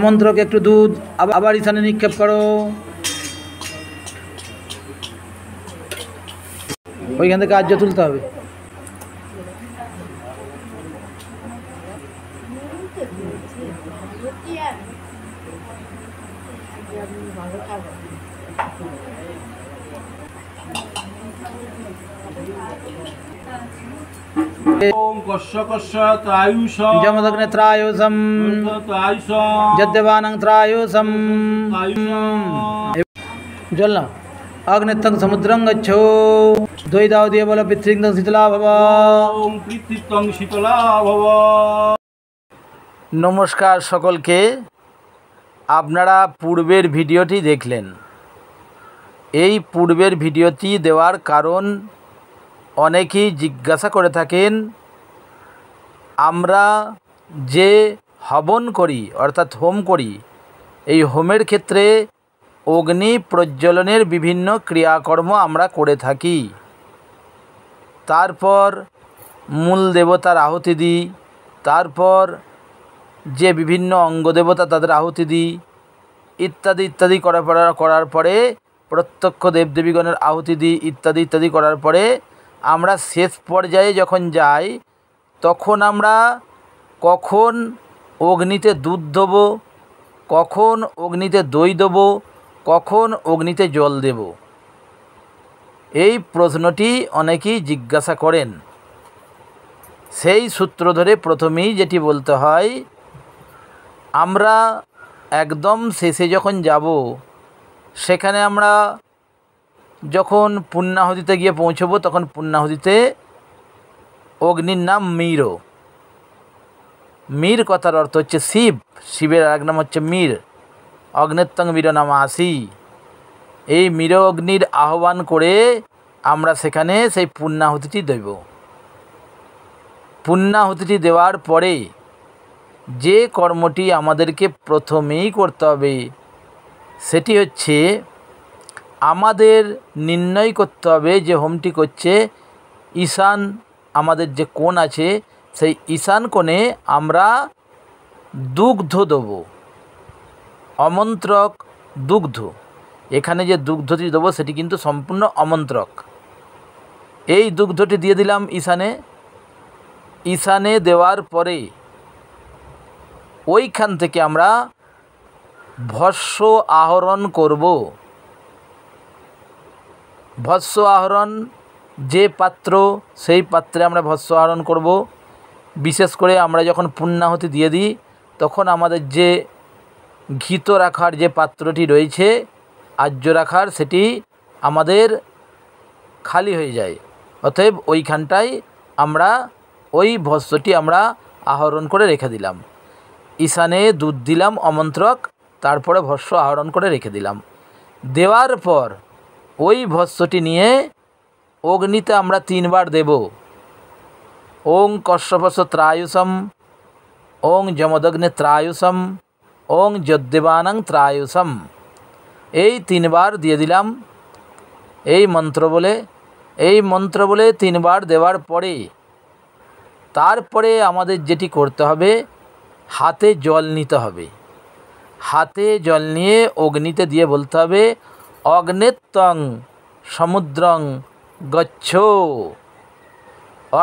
মন্ত্রকে একটু দুধ আবার ইসানে নিক্ষেপ করো। ওইখান থেকে আর্য তুলতে হবে। ओम कस्य कस्य त्रायुषं जमदग्ने त्रायुषं यद्देवानं त्रायुषं जल ना अग्नितं समुद्रं गच्छो द्वैदाव दिए बोलो पृथ्वीं शीतला भव। ओम पृथ्वीं शीतला भव। नमस्कार सकलके, आपनारा पूर्वेर भिडियोटी देखलेन। এই পূর্বের ভিডিওটি দেওয়ার কারণ অনেকেই জিজ্ঞাসা করে থাকেন, আমরা যে হবন করি অর্থাৎ হোম করি, এই হোমের ক্ষেত্রে অগ্নি প্রজ্বলনের বিভিন্ন ক্রিয়াকর্ম আমরা করে থাকি। তারপর মূল দেবতার আহুতি দিই, তারপর যে বিভিন্ন অঙ্গ দেবতা তাদের আহুতি দিই, ইত্যাদি ইত্যাদি করার পরে প্রত্যক্ষ দেবদেবীগণের আহুতি দিই, ইত্যাদি ইত্যাদি করার পরে আমরা শেষ পর্যায়ে যখন যাই, তখন আমরা কখন অগ্নিতে দুধ দেবো, কখন অগ্নিতে দই দেবো, কখন অগ্নিতে জল দেব, এই প্রশ্নটি অনেকেই জিজ্ঞাসা করেন। সেই সূত্র ধরে প্রথমেই যেটি বলতে হয়, আমরা একদম শেষে যখন যাব, সেখানে আমরা যখন পুণ্যাহুতিতে গিয়ে পৌঁছবো, তখন পুণ্যাহুতিতে অগ্নির নাম মীর। মীর কথার অর্থ হচ্ছে শিব, শিবের আরেক নাম হচ্ছে মীর। অগ্নেত্তং মীর নামাসি। এই মীর অগ্নির আহ্বান করে আমরা সেখানে সেই পুণ্যাহুতিটি দেব। পুণ্যাহুতিটি দেওয়ার পরে যে কর্মটি আমাদেরকে প্রথমেই করতে হবে, সেটি হচ্ছে আমাদের নির্ণয় করতে হবে যে হোমটি করছে ঈশান, আমাদের যে কোণ আছে সেই ঈশান কোণে আমরা দুগ্ধ দেব, অমন্ত্রক দুগ্ধ। এখানে যে দুগ্ধটি দেবো সেটি কিন্তু সম্পূর্ণ অমন্ত্রক। এই দুগ্ধটি দিয়ে দিলাম ঈশানে। ঈশানে দেওয়ার পরে ওইখান থেকে আমরা ভস্য আহরণ করব। ভস্য আহরণ যে পাত্র, সেই পাত্রে আমরা ভস্য আহরণ করব। বিশেষ করে আমরা যখন পুণ্যাহুতি দিয়ে দিই, তখন আমাদের যে ঘিত রাখার যে পাত্রটি রয়েছে, আর্য রাখার, সেটি আমাদের খালি হয়ে যায়। অতএব ওইখানটায় আমরা ওই ভস্যটি আমরা আহরণ করে রেখে দিলাম। ঈশানে দুধ দিলাম অমন্ত্রক, তারপরে ভস্য আহরণ করে রেখে দিলাম। দেওয়ার পর ওই ভস্যটি নিয়ে অগ্নিতে আমরা 3 বার দেব। ওং কশ্যপস্য ত্রায়ুষম, ওং যমদগ্নে ত্রায়ুষম, ওং যদ্দেবানাং ত্রায়ুষম, এই 3 বার দিয়ে দিলাম। এই মন্ত্র বলে 3 বার দেওয়ার পরে তারপরে আমাদের যেটি করতে হবে, হাতে জল নিতে হবে। হাতে জল নিয়ে অগ্নিতে দিয়ে বলতে হবে, অগ্নেত্তং সমুদ্রং গচ্ছ।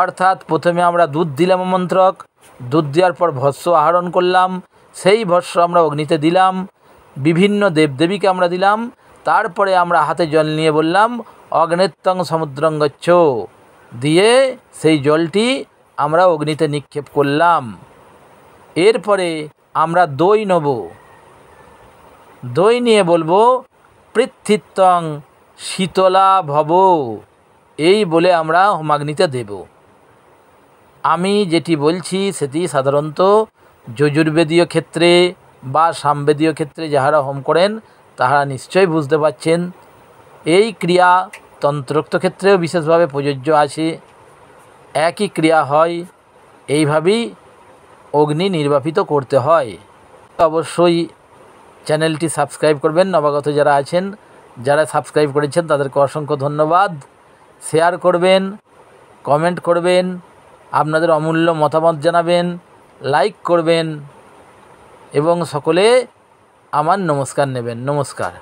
অর্থাৎ প্রথমে আমরা দুধ দিলাম মন্ত্রক, দুধ দেওয়ার পর ভস্য আহরণ করলাম, সেই ভস্য আমরা অগ্নিতে দিলাম, বিভিন্ন দেবদেবীকে আমরা দিলাম। তারপরে আমরা হাতে জল নিয়ে বললাম, অগ্নেত্তং সমুদ্রং গচ্ছ, দিয়ে সেই জলটি আমরা অগ্নিতে নিক্ষেপ করলাম। এরপরে আমরা দই নেব। দই নিয়ে বলবো, পৃথ্বীত্বং শীতলা ভব, এই বলে আমরা হোমাগ্নিতে দেব। আমি যেটি বলছি সেটি সাধারণত যজুর্বেদীয় ক্ষেত্রে বা সামবেদীয় ক্ষেত্রে যাহারা হোম করেন তাহারা নিশ্চয়ই বুঝতে পারছেন। এই ক্রিয়া তন্ত্রোক্ত ক্ষেত্রেও বিশেষভাবে প্রযোজ্য আছে। একই ক্রিয়া হয়, এইভাবেই অগ্নি নির্বাপিত করতে হয়। অবশ্যই চ্যানেলটি সাবস্ক্রাইব করবেন। নবাগত যারা আছেন, যারা সাবস্ক্রাইব করেছেন তাদেরকে অসংখ্য ধন্যবাদ। শেয়ার করবেন, কমেন্ট করবেন, আপনাদের অমূল্য মতামত জানাবেন, লাইক করবেন। এবং সকলে আমার নমস্কার নেবেন। নমস্কার।